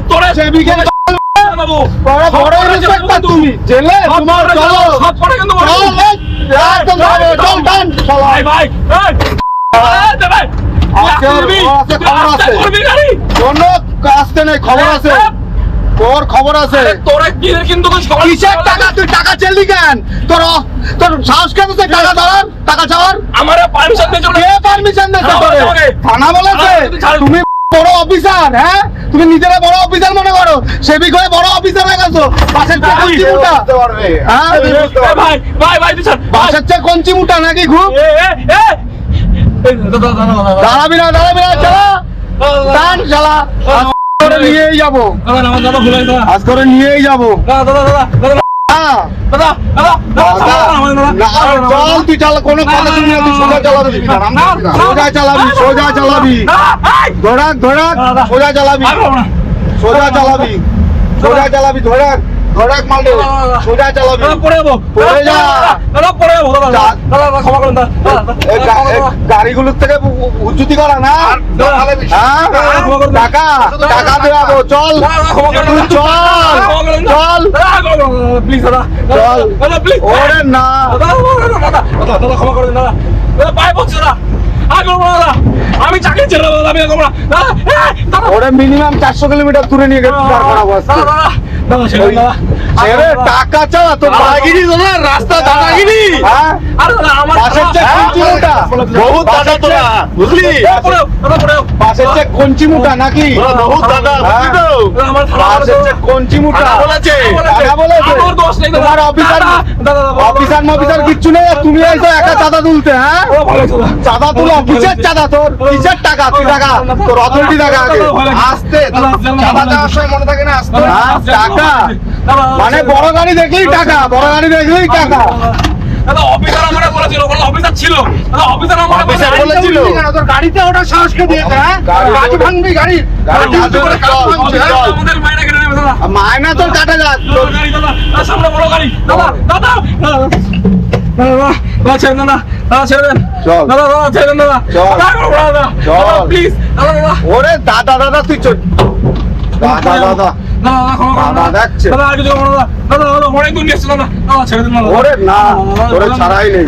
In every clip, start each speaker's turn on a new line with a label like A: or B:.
A: তোরে সেবিকে বাবু বড় রেসপেক্ট তুমি জেলে তোমার চলো সব পড়ে কিন্তু একদম চল টান ভাই ভাই এই দে ভাই কোনো কাজতে নেই খবর আছে তোর খবর আছে তোরা কি কিন্তু কিসের টাকা তুই টাকা চাইলি কেন তোর তোর সাহস কেন তুই টাকা দেওয়ার টাকা চাওয়ার আমার পারমিশন দিয়েছে কে পারমিশন দিয়েছে তোরে থানা বলেছে তুমি বড় অফিসার হ্যাঁ তুমি নিজেরা বড় অফিসার মনে করো সেবিক হয়ে বড় অফিসার হয়ে গেছো পাশের চেয়ে কঞ্চি মুটা হ্যাঁ ভাই ভাই ভাই তুই পাশের চেয়ে কঞ্চি মুটা নাকি খুব দাঁড়াবি না চালা টান চালা করে নিয়েই যাবো আজ করে নিয়েই যাবো চল তুই চালা কোনো কথা শুনবি না তুই সোজা চালাবি সোজা চালাবি ধরাক সোজা চালাবি ধরাক মালদে সোজা চালাবি পড়ে যা গাড়িগুলোর থেকে উচ্চতি করা না টাকা দেওয়াবো চল ওরে না ক্ষমা করে দাদা পায়ে পড়ছে না আমি চাকরি ছেড়ে ওরে মিনিমাম 400 কিলোমিটার দূরে নিয়ে গেছে টাকা চাওয়া তো দাদাগিরি রাস্তা দাদাগিরি বহুত দাদা তোরা বুঝলি পাশের চেয়ে কঞ্চি মুটা নাকি বহুত দাদা কঞ্চি মুটা বলেছে তোমার অফিসার কিচ্ছু নেই তুমি এসো একা চাঁদা তুলতে হ্যাঁ চাঁদা তুলো কিসের চাঁদা তোর কিসের টাকা তুই টাকা তোর অথরিটি টাকা আগে আসতে চাঁদা দেওয়ার সময় মনে থাকে না আসতে টাকা মানে বড় গাড়ি দেখলেই টাকা অফিসার আমারে বলেছিল অফিসার ছিল অফিসার বলেছিল তোর গাড়িতে ওটা সাহস কে দিয়েছে হ্যাঁ গাড়ি ভাঙবি গাড়ি আমাদের মাইনা কেটে নেবে দাদা মাইনা তোর কাটা যা তোর গাড়ি দাদা সামনে বড় গাড়ি দাদা ছেড়ে দেন ছেড়ে দেন প্লিজ ওরে দাদা তুই চল দাদা অনেক দূর নিয়ে ছেড়ে দিন ওরে না তোরে ছাড়াই নেই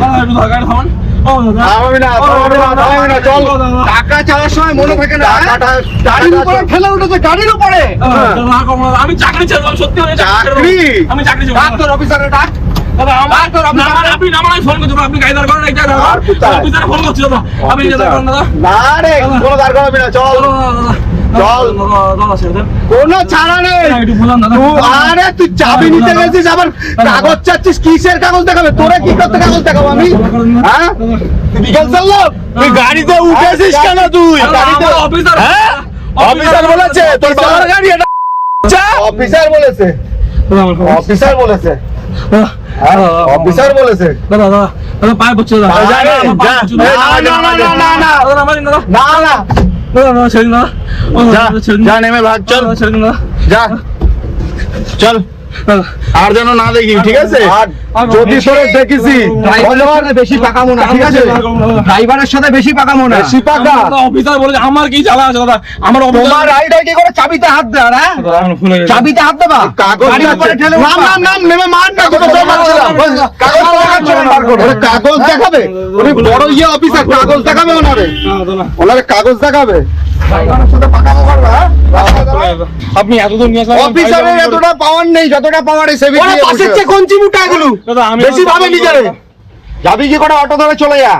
A: টাকা চাওয়ার সময় মনে থাকে না গাড়ির উপরে ফেলে উঠেছে গাড়ির উপরে আমি চাকরি ছেড়লাম সত্যি চাকরি আমি চাকরি ডাক্তার অফিসারে ডাক আপনি নামাই ফোন করছেন আপনি গাড়ি দাঁড় করেন অফিসারে ফোন করছি দাদা আপনি দাঁড় করেন দাদা না রে কোনো দাঁড় করাবি না চল কোনো ছাড়া নেই আরে তুই চাবি নিতে গেছিস আবার কাগজ চাচ্ছিস কিসের কাগজ দেখাবে তোরে কি করতে কাগজ দেখাবো আমি হ্যাঁ বিকেল চললো তুই গাড়িতে উঠেছিস কেন তুই অফিসার হ্যাঁ অফিসার বলেছে তোর বাবার গাড়ি এটা অফিসার বলেছে দাদা পায়ে পড়ছে না যা নেমে ভাগ চল আর যেন না দেখি ঠিক আছে যদি তোরে দেখেছি বেশি পাকামো না ঠিক আছে ড্রাইভারের সাথে বেশি পাকামো না বেশি পাকা অফিসার বলে আমার কি জ্বালা আছে দাদা আমার তোমার রাইডার কি করে চাবিতে হাত দে আর চাবিতে হাত দেবা গাড়ির উপরে ঠেলে নাম নেমে মার না কত সব মারছিলাম কাগজ দেখাবে উনি বড় অফিসার কাগজ দেখাবে ওনারে কাগজ দেখাবে আপনি এতদূর নিয়ে আসলেন অফিসারের এতটা পাওয়ার নেই যতটা পাওয়ার এই সেবিক দিয়ে পাশের চেয়ে কোনচি মুটা গেল দাদা আমি বেশি ভাবে নিজেরে যাবি কি করে অটো ধরে চলে যা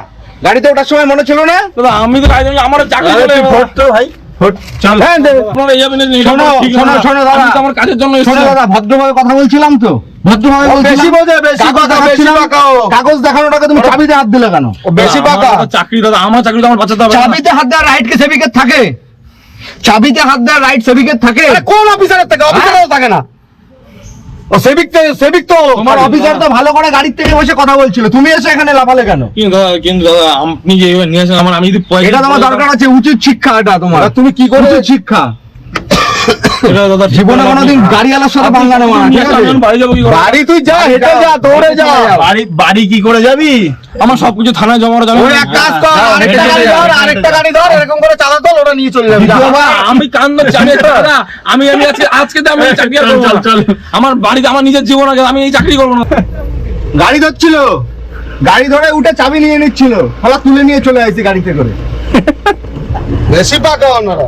A: গাড়িতে ওঠার সময় মনে ছিল না দাদা আমি তো গাড়ি আমার চাকরি করে ভোট তো ভাই চল হ্যাঁ আপনারা এই যাবেন শোনো দাদা আমার কাজের জন্য শোনো দাদা ভদ্রভাবে কথা বলছিলাম তো ভদ্রভাবে বেশি বোঝে বেশি কথা বেশি পাকাও কাগজ দেখানোটাকে তুমি চাবিতে হাত দিলে কেন বেশি পাকা চাকরি দাদা আমার চাকরি তো আমার বাঁচাতে হবে চাবিতে হাত দেওয়ার রাইট কে সেবিকের থাকে চাবিতে হাত দেওয়ার রাইট সেবিকের থাকে কোন অফিসারের থাকে অফিসারও থাকে না ও সেবিক তো তোমার অফিসার তো ভালো করে গাড়ির থেকে বসে কথা বলছিল তুমি এসে এখানে লাফালে কেন কিন্তু দাদা আপনি যে নিয়ে আসেন আমার আমি যদি এটা তোমার দরকার আছে উচিত শিক্ষা এটা তোমার তুমি কি করে শিক্ষা জীবনে কোনোদিন গাড়িওয়ালার সাথে পাঙ্গা নেবো না, ঠিক আছে? বাড়ি তুই যা, হেঁটে যা, দৌড়ে যা।
B: বাড়ি কি করে যাবি?
C: আমার সবকিছু থানায় জমা যাবে।
A: ওই এক কাজ কর, আরেকটা গাড়ি ধর, এরকম করে চাঁদা তোল, ওটা নিয়ে চলে যাবি।
C: আমি কান ধরছি, আমি আজকে আমি চাকরি আর করবো না। আমার বাড়িতে আমার নিজের জীবন আছে, আমি এই চাকরি করবো না।
A: গাড়ি ধরছিল, গাড়ি ধরে উঠে চাবি নিয়ে নিচ্ছিল, হলা তুলে নিয়ে চলে আসছে গাড়িতে করে। বেশি পাকা ওনারা।